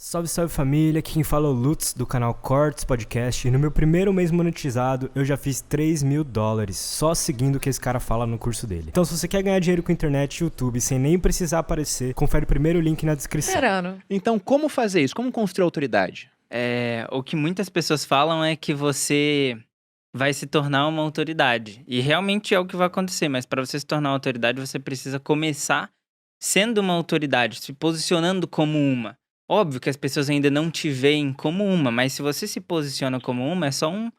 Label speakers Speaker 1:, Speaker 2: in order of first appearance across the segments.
Speaker 1: Salve, salve família, aqui quem fala é o Lutz do canal Cortes Podcast e no meu primeiro mês monetizado eu já fiz $3.000 só seguindo o que esse cara fala no curso dele. Então se você quer ganhar dinheiro com internet e YouTube sem nem precisar aparecer, confere o primeiro link na descrição.
Speaker 2: Então como fazer isso? Como construir autoridade?
Speaker 3: O que muitas pessoas falam é que você vai se tornar uma autoridade. E realmente é o que vai acontecer, mas para você se tornar uma autoridade, você precisa começar sendo uma autoridade, se posicionando como uma. Óbvio que as pessoas ainda não te veem como uma, mas se você se posiciona como uma, é só um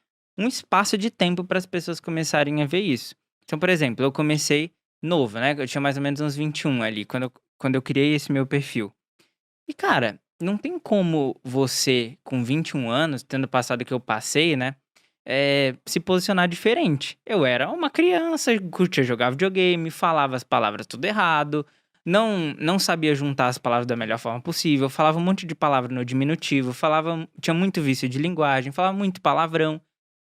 Speaker 3: espaço de tempo para as pessoas começarem a ver isso. Então, por exemplo, eu comecei novo, né? Eu tinha mais ou menos uns 21 ali, quando eu criei esse meu perfil. E, cara, não tem como você, com 21 anos, tendo passado o que eu passei, né? Se posicionar diferente. Eu era uma criança, curtia jogar videogame, falava as palavras tudo errado, não sabia juntar as palavras da melhor forma possível, falava um monte de palavra no diminutivo, tinha muito vício de linguagem, falava muito palavrão.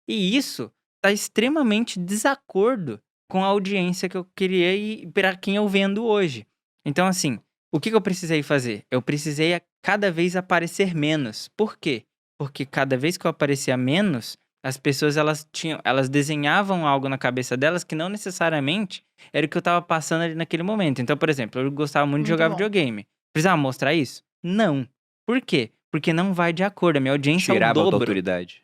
Speaker 3: E isso tá extremamente desacordo com a audiência que eu queria e para quem eu vendo hoje. Então, assim, o que eu precisei fazer? Eu precisei cada vez aparecer menos. Por quê? Porque cada vez que eu aparecia menos, as pessoas elas desenhavam algo na cabeça delas que não necessariamente era o que eu tava passando ali naquele momento. Então, por exemplo, eu gostava muito de jogar videogame. Precisava mostrar isso? Não. Por quê? Porque não vai de acordo. A minha audiência é o
Speaker 2: Tirava a tua
Speaker 3: dobro.
Speaker 2: autoridade.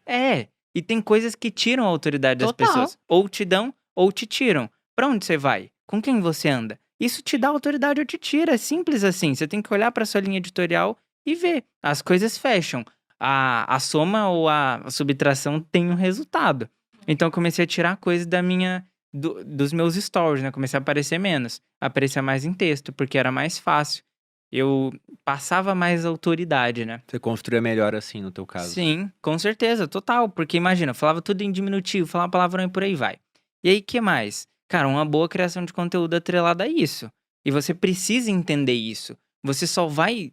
Speaker 3: E tem coisas que tiram a autoridade das pessoas. Ou te dão, ou te tiram. Pra onde você vai? Com quem você anda? Isso te dá autoridade ou te tira. É simples assim. Você tem que olhar pra sua linha editorial e ver. As coisas fecham. A soma ou a subtração tem um resultado. Então, eu comecei a tirar coisas dos meus stories, né? Comecei a aparecer menos. Aparecer mais em texto, porque era mais fácil. Eu passava mais autoridade, né?
Speaker 2: Você construía melhor assim, no teu caso.
Speaker 3: Sim, com certeza, total. Porque imagina, eu falava tudo em diminutivo, falava palavrão e por aí vai. E aí, que mais? Cara, uma boa criação de conteúdo atrelada a isso. E você precisa entender isso. Você só vai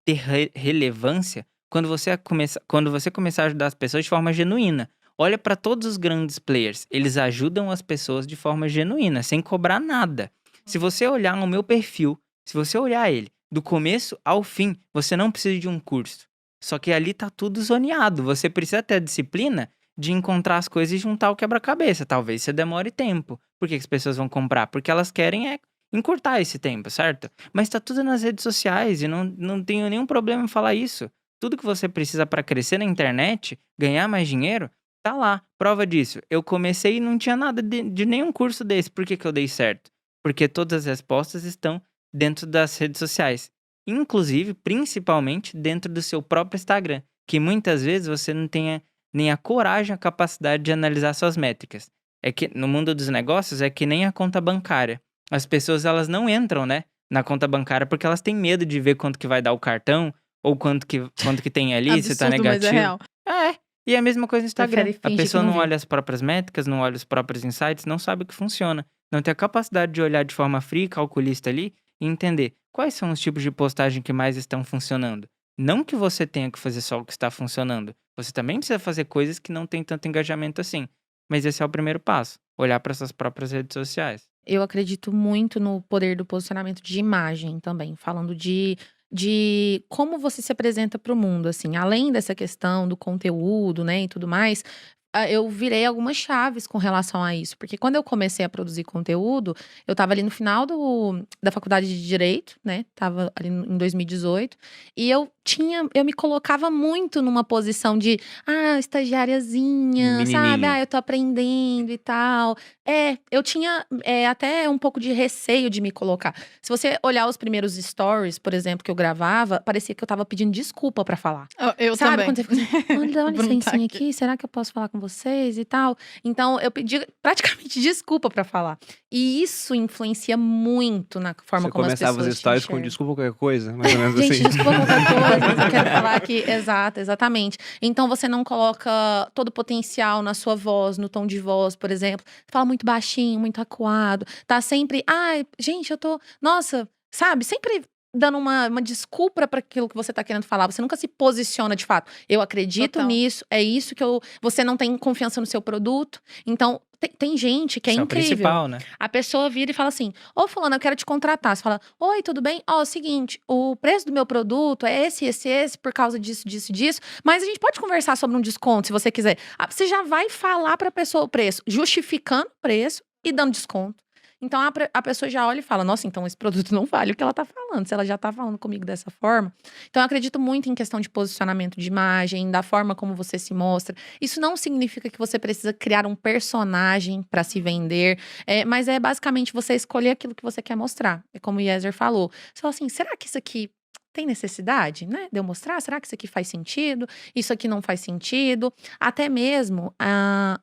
Speaker 3: ter relevância quando você começar a ajudar as pessoas de forma genuína. Olha para todos os grandes players. Eles ajudam as pessoas de forma genuína, sem cobrar nada. Se você olhar no meu perfil, se você olhar ele do começo ao fim, você não precisa de um curso. Só que ali tá tudo zoneado. Você precisa ter a disciplina de encontrar as coisas e juntar o quebra-cabeça. Talvez você demore tempo. Por que as pessoas vão comprar? Porque elas querem encurtar esse tempo, certo? Mas tá tudo nas redes sociais e não tenho nenhum problema em falar isso. Tudo que você precisa para crescer na internet, ganhar mais dinheiro, tá lá. Prova disso. Eu comecei e não tinha nada de nenhum curso desse. Por que eu dei certo? Porque todas as respostas estão dentro das redes sociais. Inclusive, principalmente, dentro do seu próprio Instagram. Que muitas vezes você não tenha nem a coragem, a capacidade de analisar suas métricas. É que no mundo dos negócios é que nem a conta bancária. As pessoas elas não entram, né, na conta bancária porque elas têm medo de ver quanto que vai dar o cartão ou quanto que tem ali, se tá
Speaker 4: Absurdo, mas é
Speaker 3: negativo.
Speaker 4: real.
Speaker 3: E é a mesma coisa no Instagram.
Speaker 4: Prefere
Speaker 3: A
Speaker 4: fingir
Speaker 3: pessoa
Speaker 4: que não
Speaker 3: não
Speaker 4: viu.
Speaker 3: olha as próprias métricas, não olha os próprios insights, não sabe o que funciona. Não tem a capacidade de olhar de forma fria, calculista ali e entender quais são os tipos de postagem que mais estão funcionando. Não que você tenha que fazer só o que está funcionando. Você também precisa fazer coisas que não tem tanto engajamento assim. Mas esse é o primeiro passo. Olhar para suas próprias redes sociais.
Speaker 4: Eu acredito muito no poder do posicionamento de imagem também, falando de como você se apresenta para o mundo, assim, além dessa questão do conteúdo, né, e tudo mais. Eu virei algumas chaves com relação a isso, porque quando eu comecei a produzir conteúdo, eu estava ali no final da faculdade de Direito, né, estava ali em 2018, e eu me colocava muito numa posição de, estagiáriazinha, sabe?
Speaker 2: Menininha.
Speaker 4: Eu tô aprendendo e tal. Eu tinha até um pouco de receio de me colocar. Se você olhar os primeiros stories, por exemplo, que eu gravava, parecia que eu tava pedindo desculpa pra falar.
Speaker 5: Eu
Speaker 4: Sabe
Speaker 5: também.
Speaker 4: quando você fica assim, dá uma
Speaker 5: Bruno tá
Speaker 4: licencinha
Speaker 5: aqui.
Speaker 4: aqui, será que eu posso falar com vocês e tal? Então, eu pedi praticamente desculpa pra falar. E isso influencia muito na forma
Speaker 2: Você
Speaker 4: como as
Speaker 2: começava
Speaker 4: pessoas
Speaker 2: os stories
Speaker 4: te
Speaker 2: com
Speaker 4: enxergam.
Speaker 2: desculpa qualquer coisa, mais ou menos
Speaker 4: Gente,
Speaker 2: assim.
Speaker 4: desculpa qualquer coisa, mas eu quero falar aqui. Exato, exatamente. Então, você não coloca todo o potencial na sua voz, no tom de voz, por exemplo. Fala muito baixinho, muito acuado. Tá sempre, gente, eu tô… Nossa, sabe? Sempre dando uma desculpa para aquilo que você tá querendo falar. Você nunca se posiciona de fato. Eu acredito
Speaker 5: Total.
Speaker 4: nisso, é isso que você não tem confiança no seu produto. Então, tem gente que é
Speaker 3: Isso é o
Speaker 4: incrível.
Speaker 3: principal, né?
Speaker 4: A pessoa vira e fala assim: ô, fulano, eu quero te contratar. Você fala: oi, tudo bem? Ó, é o seguinte, o preço do meu produto é esse, por causa disso. Mas a gente pode conversar sobre um desconto, se você quiser. Você já vai falar pra pessoa o preço, justificando o preço e dando desconto. Então a pessoa já olha e fala: nossa, então esse produto não vale o que ela tá falando, se ela já tá falando comigo dessa forma. Então eu acredito muito em questão de posicionamento de imagem, da forma como você se mostra. Isso não significa que você precisa criar um personagem para se vender, mas é basicamente você escolher aquilo que você quer mostrar. É como o Yezer falou. Você fala assim: será que isso aqui tem necessidade, né, de eu mostrar? Será que isso aqui faz sentido? Isso aqui não faz sentido? Até mesmo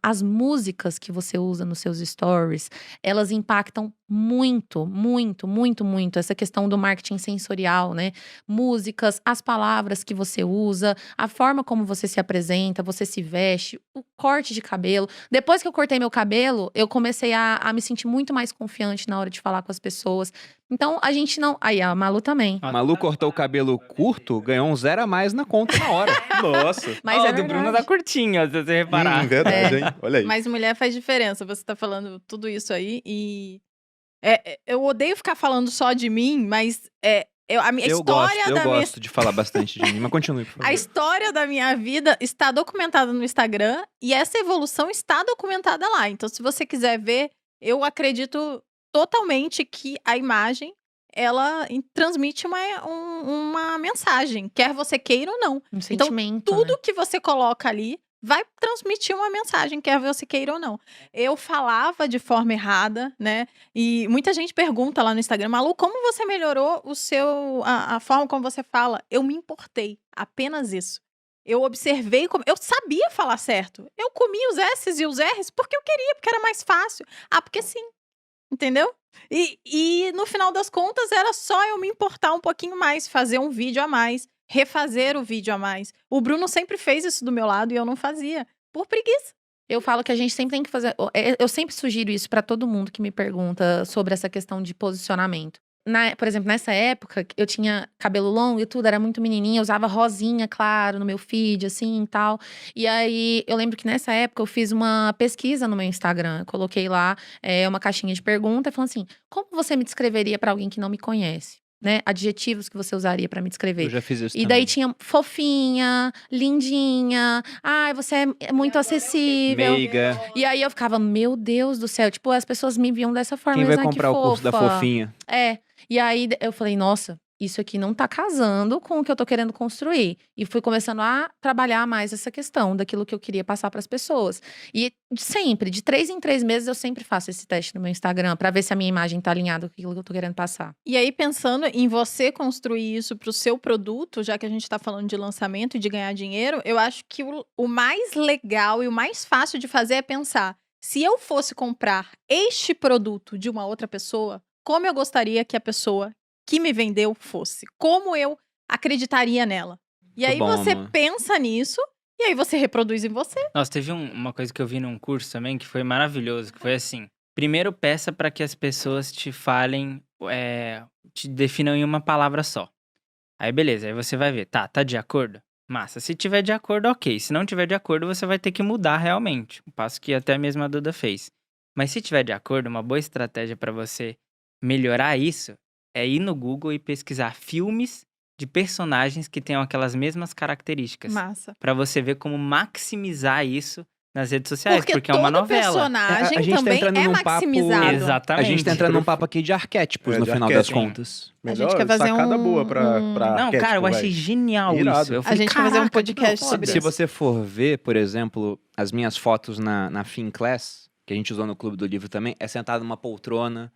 Speaker 4: as músicas que você usa nos seus stories, elas impactam muito, muito, muito, muito essa questão do marketing sensorial, né? Músicas, as palavras que você usa, a forma como você se apresenta, você se veste, o corte de cabelo. Depois que eu cortei meu cabelo, eu comecei a me sentir muito mais confiante na hora de falar com as pessoas. Então, a gente não... Aí, a Malu também.
Speaker 2: Malu cortou o cabelo curto, ganhou um 0 a mais na conta na hora.
Speaker 5: Nossa.
Speaker 4: Mas
Speaker 3: Ó,
Speaker 4: é
Speaker 3: o do Bruno
Speaker 4: verdade.
Speaker 3: tá curtinho, ó, se você reparar.
Speaker 5: Verdade, hein? Olha aí.
Speaker 6: Mas mulher faz diferença. Você tá falando tudo isso aí e... eu odeio ficar falando só de mim, mas a minha história
Speaker 2: Eu
Speaker 6: da minha...
Speaker 2: gosto de falar bastante de mim, mas continue, por favor.
Speaker 6: A história da minha vida está documentada no Instagram e essa evolução está documentada lá. Então, se você quiser ver, eu acredito totalmente que a imagem, ela transmite uma mensagem, quer você queira ou não.
Speaker 4: Um sentimento,
Speaker 6: Tudo
Speaker 4: né?
Speaker 6: que você coloca ali vai transmitir uma mensagem, quer você queira ou não. Eu falava de forma errada, né? E muita gente pergunta lá no Instagram: Malu, como você melhorou a forma como você fala? Eu me importei, apenas isso. Eu observei como... Eu sabia falar certo. Eu comia os S's e os R's porque eu queria, porque era mais fácil. Porque sim. Entendeu? E no final das contas era só eu me importar um pouquinho mais, fazer um vídeo a mais, refazer o vídeo a mais. O Bruno sempre fez isso do meu lado e eu não fazia, por preguiça.
Speaker 4: Eu falo que a gente sempre tem que fazer... Eu sempre sugiro isso pra todo mundo que me pergunta sobre essa questão de posicionamento. Por exemplo, nessa época, eu tinha cabelo longo e tudo, era muito menininha, eu usava rosinha, claro, no meu feed, assim, e tal. E aí, eu lembro que nessa época eu fiz uma pesquisa no meu Instagram. Eu coloquei lá uma caixinha de pergunta, falando assim: como você me descreveria pra alguém que não me conhece? Né? Adjetivos que você usaria pra me descrever.
Speaker 2: Eu já fiz isso
Speaker 4: E
Speaker 2: também.
Speaker 4: daí tinha fofinha, lindinha, ai, você é muito acessível.
Speaker 2: Meiga.
Speaker 4: E aí eu ficava: meu Deus do céu, tipo, as pessoas me viam dessa forma.
Speaker 2: Quem
Speaker 4: eles,
Speaker 2: vai
Speaker 4: "Ai, que
Speaker 2: comprar o curso da
Speaker 4: fofa."
Speaker 2: fofinha?
Speaker 4: E aí eu falei: nossa, isso aqui não tá casando com o que eu tô querendo construir. E fui começando a trabalhar mais essa questão daquilo que eu queria passar pras pessoas. E sempre, de 3 em 3 meses, eu sempre faço esse teste no meu Instagram pra ver se a minha imagem tá alinhada com aquilo que eu tô querendo passar.
Speaker 6: E aí, pensando em você construir isso pro seu produto, já que a gente tá falando de lançamento e de ganhar dinheiro, eu acho que o mais legal e o mais fácil de fazer é pensar: se eu fosse comprar este produto de uma outra pessoa, como eu gostaria que a pessoa que me vendeu fosse? Como eu acreditaria nela? E aí
Speaker 2: bom,
Speaker 6: você
Speaker 2: amor.
Speaker 6: pensa nisso e aí você reproduz em você.
Speaker 3: Nossa, teve uma coisa que eu vi num curso também que foi maravilhoso, que foi assim: primeiro peça para que as pessoas te falem, te definam em uma palavra só. Aí beleza, aí você vai ver, tá de acordo? Massa, se tiver de acordo, ok. Se não tiver de acordo, você vai ter que mudar realmente. Um passo que até mesmo a Duda fez. Mas se tiver de acordo, uma boa estratégia para você melhorar isso é ir no Google e pesquisar filmes de personagens que tenham aquelas mesmas características.
Speaker 6: Massa.
Speaker 3: Pra você ver como maximizar isso nas redes sociais,
Speaker 6: Porque
Speaker 3: porque é uma
Speaker 6: todo
Speaker 3: novela.
Speaker 6: personagem
Speaker 2: A gente tá
Speaker 6: também
Speaker 2: entrando
Speaker 6: é
Speaker 2: num papo-
Speaker 6: maximizado.
Speaker 3: Exatamente.
Speaker 2: A gente tá entrando num papo aqui de arquétipos,
Speaker 5: É,
Speaker 2: no
Speaker 5: de
Speaker 2: final das
Speaker 5: arquétipo.
Speaker 2: contas.
Speaker 5: Melhor,
Speaker 6: gente quer fazer
Speaker 5: sacada
Speaker 6: um-
Speaker 5: boa pra
Speaker 6: um-
Speaker 3: Não,
Speaker 5: arquétipo,
Speaker 3: cara, eu achei
Speaker 5: véi.
Speaker 3: genial
Speaker 5: Irado.
Speaker 3: isso. Eu
Speaker 6: A
Speaker 3: falei,
Speaker 6: gente vai fazer um
Speaker 3: "Caraca,
Speaker 6: podcast
Speaker 3: que
Speaker 6: sobre
Speaker 3: foda."
Speaker 2: Se você for ver, por exemplo, as minhas fotos na Finclass, que a gente usou no Clube do Livro também, é sentado numa poltrona,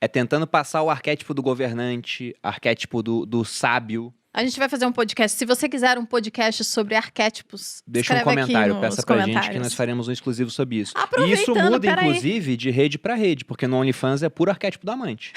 Speaker 2: é tentando passar o arquétipo do governante, arquétipo do sábio.
Speaker 6: A gente vai fazer um podcast. Se você quiser um podcast sobre arquétipos,
Speaker 2: Deixa um
Speaker 6: escreve aqui
Speaker 2: comentário,
Speaker 6: nos
Speaker 2: peça pra gente que
Speaker 6: comentários.
Speaker 2: nós faremos um exclusivo sobre isso. E isso
Speaker 6: Aproveitando,
Speaker 2: muda,
Speaker 6: peraí.
Speaker 2: inclusive, de rede pra rede, porque no OnlyFans é puro arquétipo do amante.